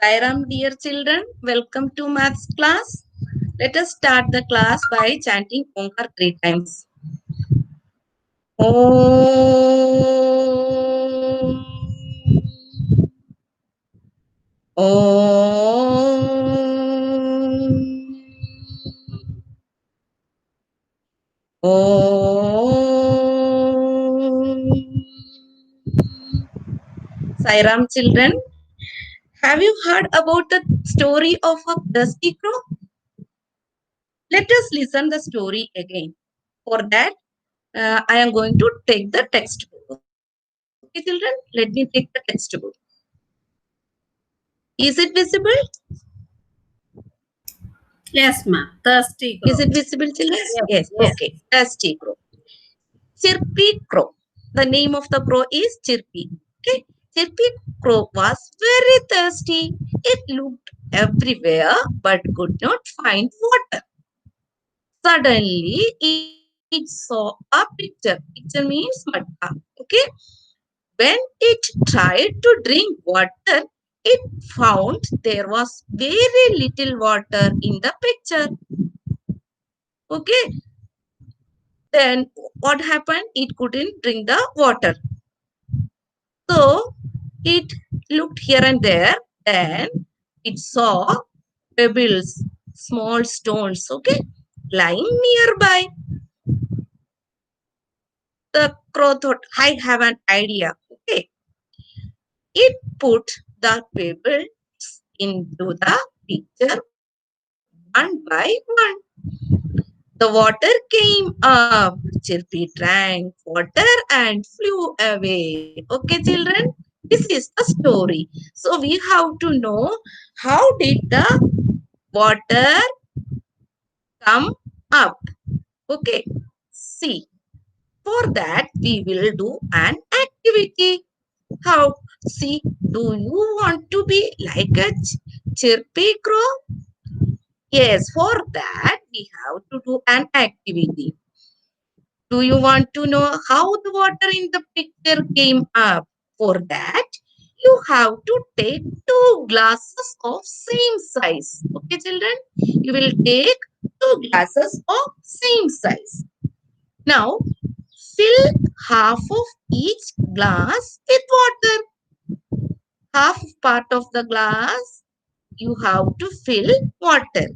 Sairam, dear children, welcome to maths class. Let us start the class by chanting Omkar 3 times. Om. Om. Om. Sairam, children, have you heard about the story of a dusty crow? Let us listen the story again. For that, I am going to take the textbook. Okay, children, let me take the textbook. Is it visible? Yes, ma'am. Thirsty Is crow. it visible, children? Yes, Yes. yes. Okay. Dusty crow. Chirpy crow. The name of the crow is Chirpy. Okay. Chirpy crow was very thirsty. It looked everywhere but could not find water. Suddenly, it saw a picture. Picture means matta. Okay. When it tried to drink water, it found there was very little water in the picture. Okay. Then what happened? It couldn't drink the water. So it looked here and there. Then it saw pebbles, small stones, okay, lying nearby. The crow thought, I have an idea. Okay. It put the pebbles into the picture one by one. The water came up. Chirpy drank water and flew away. Okay, children, this is the story. So we have to know how did the water come up. Okay, see. For that, we will do an activity. How? See, do you want to be like a chirpy crow? Yes, for that, we have to do an activity. Do you want to know how the water in the picture came up? For that, you have to take 2 glasses of same size. Okay, children? You will take 2 glasses of same size. Now, fill half of each glass with water. Half part of the glass you have to fill water.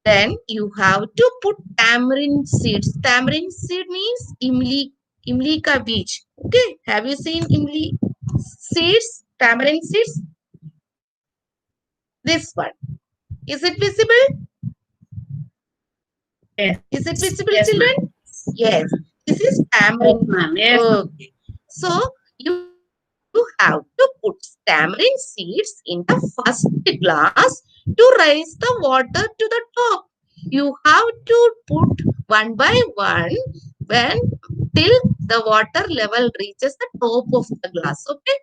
Then you have to put tamarind seeds. Tamarind seed means imlika beach. Okay, have you seen imli seeds? Tamarind seeds. This one. Is it visible? Yes. Is it visible, Yes, ma'am. children? Yes. This is Yes, tamarind. ma'am. Yes, ma'am. Okay. So you have to put tamarind seeds in the first glass to raise the water to the top. You have to put one by one when till the water level reaches the top of the glass. Okay.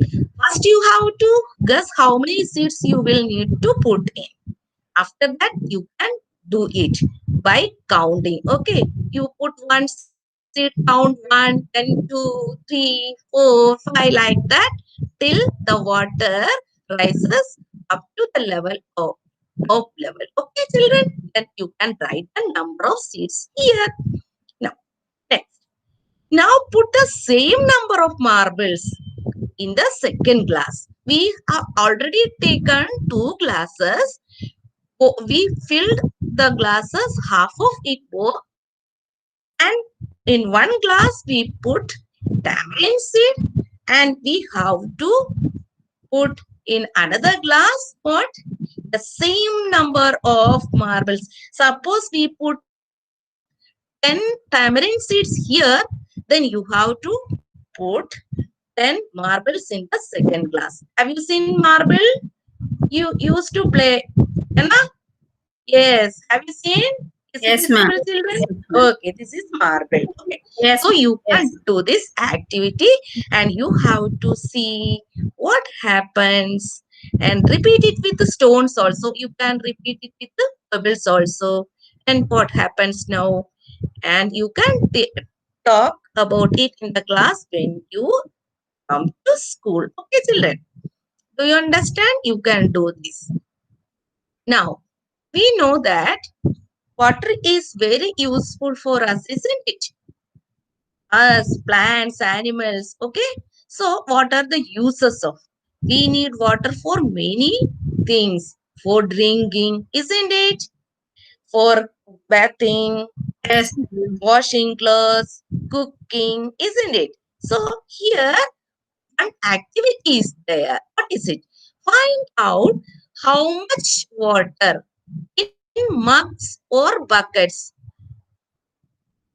First, you have to guess how many seeds you will need to put in. After that, you can do it by counting. Okay. You put one seed, count 1, 2, 3, 4, 5 like that till the water rises up to the level of top level. Okay, children. Then you can write the number of seeds here. Now, next. Now put the same number of marbles in the second glass. We have already taken 2 glasses. We filled the glasses half of it more, and in one glass we put tamarind seed, and we have to put in another glass what the same number of marbles. Suppose we put 10 tamarind seeds here, then you have to put 10 marbles in the second glass. Have you seen marble? You used to play, Anna? Yes. Have you seen? Is it Yes, ma'am. visible, children? Yes, ma'am. Okay, this is marble. Okay. Yes, So you yes. can do this activity and you have to see what happens and repeat it with the stones also. You can repeat it with the pebbles also. And what happens now? And you can talk about it in the class when you come to school. Okay, children. Do you understand? You can do this. Now, we know that water is very useful for us, isn't it? Us, plants, animals. Okay. So, what are the uses of? We need water for many things. For drinking, isn't it? For bathing, Yes, ma'am. washing clothes, cooking, isn't it? So, here one activity is there. What is it? Find out how much water in mugs or buckets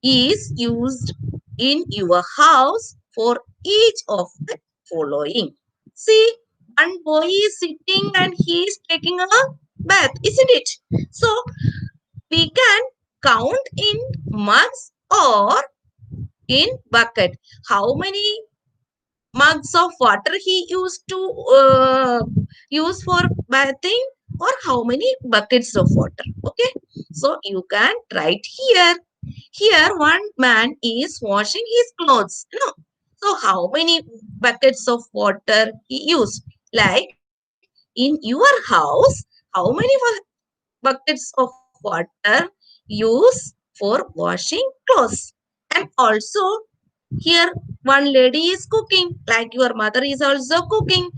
is used in your house for each of the following. See, one boy is sitting and he is taking a bath, isn't it? So we can count in mugs or in bucket. How many mugs of water he used to use for bathing, or how many buckets of water? Okay, so you can write here. Here one man is washing his clothes, no? So how many buckets of water he used? Like in your house, how many buckets of water use for washing clothes? And also here one lady is cooking, like your mother is also cooking.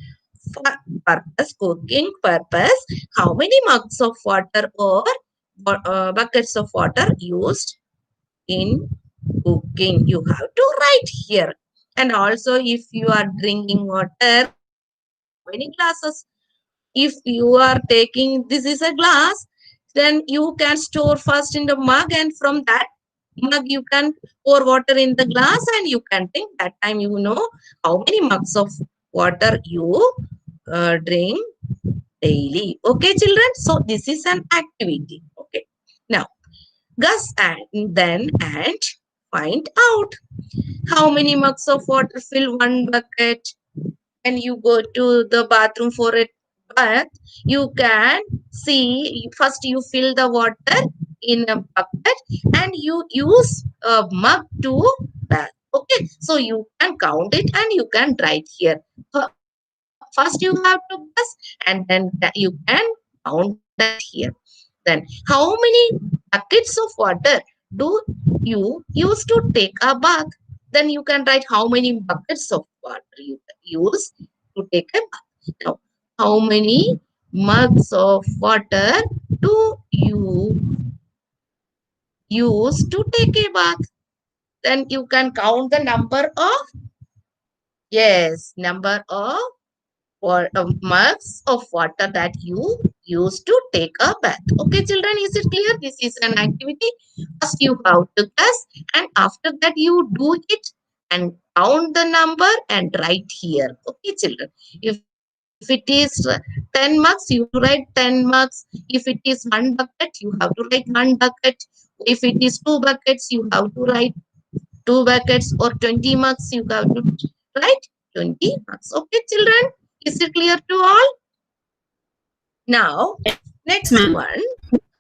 For cooking purpose, how many mugs of water or buckets of water used in cooking? You have to write here. And also if you are drinking water, how many glasses? If you are taking, this is a glass, then you can store first in the mug, and from that mug you can pour water in the glass and you can drink. That time you know how many mugs of water you drink daily. Okay, children. So this is an activity. Okay. Now, guess and then and find out how many mugs of water fill one bucket. When you go to the bathroom for a bath, you can see first you fill the water in a bucket and you use a mug to bath. Okay, so you can count it and you can write here. First you have to guess, and then you can count that here. Then how many buckets of water do you use to take a bath? Then you can write how many buckets of water you use to take a bath. Now, how many mugs of water do you use to take a bath? Then you can count the number of, yes, number of or mugs of water that you use to take a bath. Okay, children, is it clear? This is an activity. First, you have to guess, and after that, you do it and count the number and write here. Okay, children. If it is 10 mugs, you have to write 10 mugs. If it is one bucket, you have to write one bucket. If it is two buckets, you have to write two buckets, or 20 mugs, you have to write 20 mugs. Okay, children, is it clear to all? Now, Yes, next ma'am. one,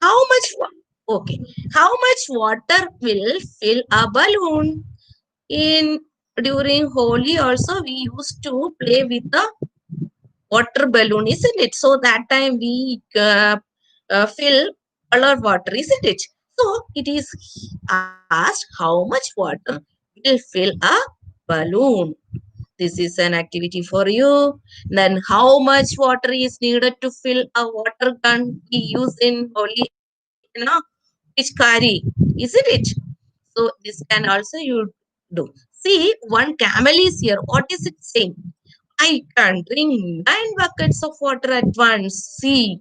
how much okay, how much water will fill a balloon? In during Holi also we used to play with the water balloon, isn't it? So that time we fill color water, isn't it? So it is asked how much water will fill a balloon. This is an activity for you. Then how much water is needed to fill a water gun we use in Holi, Pichkari, isn't it? So this can also you do. See, one camel is here. What is it saying? I can drink 9 buckets of water at once. See,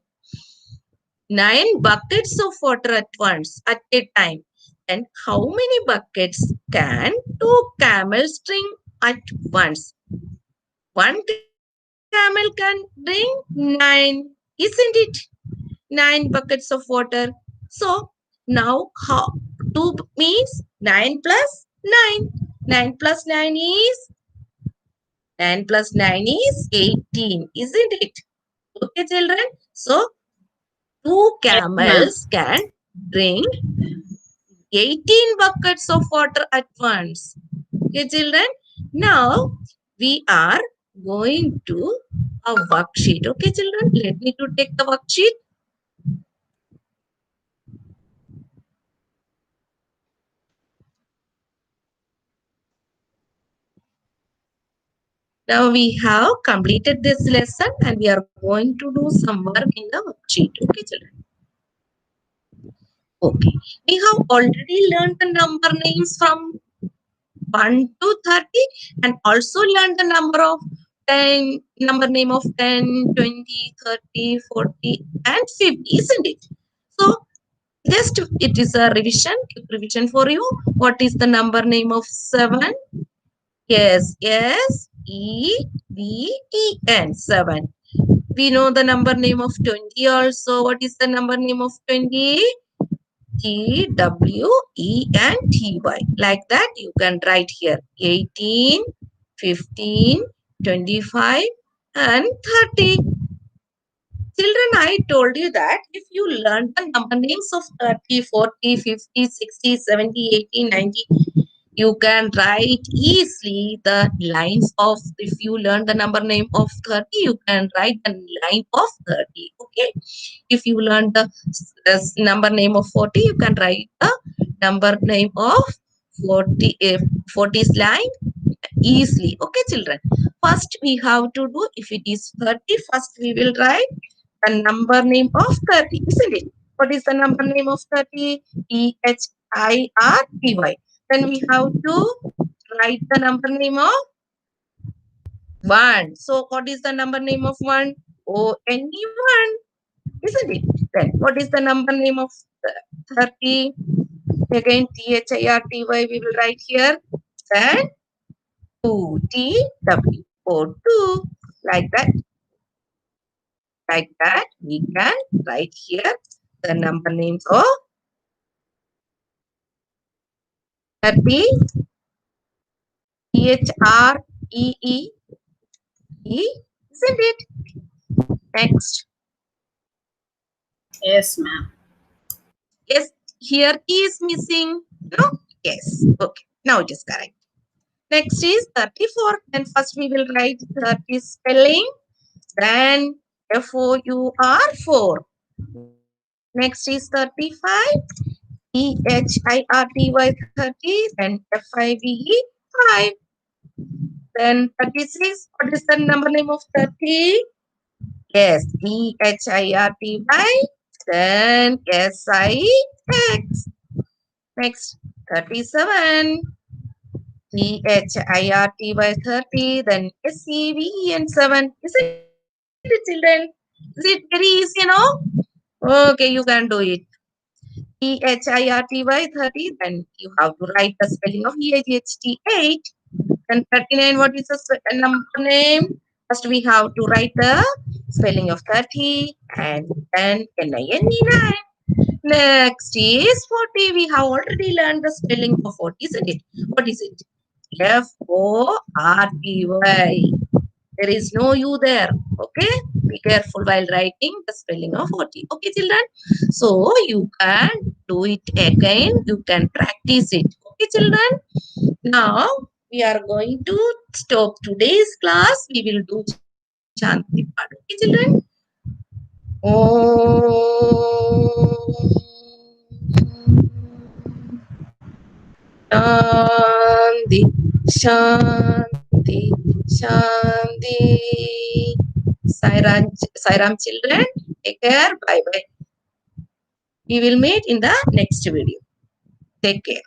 9 buckets of water at once at a time. And how many buckets can two camels drink at once? One camel can drink 9, isn't it? 9 buckets of water. So now how 2 means 9 plus 9. 9 plus 9 is 9 plus 9 is 18, isn't it? Okay, children. So two Yes, ma'am. camels can drink 18 buckets of water at once. Okay, children. Now we are going to a worksheet. Okay, children, let me to take the worksheet. Now we have completed this lesson and we are going to do some work in the worksheet. Okay, children. Okay. We have already learned the number names from 1 to 30 and also learned the number of 10, number name of 10, 20, 30, 40 and 50, isn't it? So just it is a revision, quick revision for you. What is the number name of 7? Yes, S, E, V, E, N, 7. We know the number name of 20 also. What is the number name of 20? T, W, E, and T, Y. Like that, you can write here 18, 15, 25, and 30. Children, I told you that if you learn the number names of 30, 40, 50, 60, 70, 80, 90, you can write easily the lines of, if you learn the number name of 30, you can write the line of 30. Okay. If you learn the number name of 40, you can write the number name of 40, 40's line easily. Okay, children. First, we have to do, if it is 30, first we will write the number name of 30, isn't it? What is the number name of 30? Hirty. Then we have to write the number name of 1. So what is the number name of 1? ONE1, isn't it? Then what is the number name of 30? Again THIRTY we will write here. Then 2TW. 2. Like that. Like that, we can write here the number names of 30, THREE, isn't it? Next. Yes, ma'am. Yes, here is missing. No? Yes. Okay. Now it is correct. Next is 34. Then first we will write 30 spelling. Then FOUR 4. Next is 35. THIRTY 30. Then FIVE 5. Then 36. What is the number name of 30? Yes, BHIRTY. Then SIX. Next, 37. THIRTY 30. Then SEVEN 7. Isn't it, children? Is it very easy, no? Okay, you can do it. THIRTY 30. Then you have to write the spelling of EHT 8. And 39, what is the number name? First, we have to write the spelling of 30 and then NINE 9. Next is 40. We have already learned the spelling of 40, isn't it? What is it? FORTY. There is no U there. Okay? Be careful while writing the spelling of 40. Okay, children? So, you can do it again. You can practice it. Okay, children? Now, we are going to stop today's class. We will do Shanti part. Okay, children? Shanti, Shanti, Shanti. Sairam children. Take care. Bye bye. We will meet in the next video. Take care.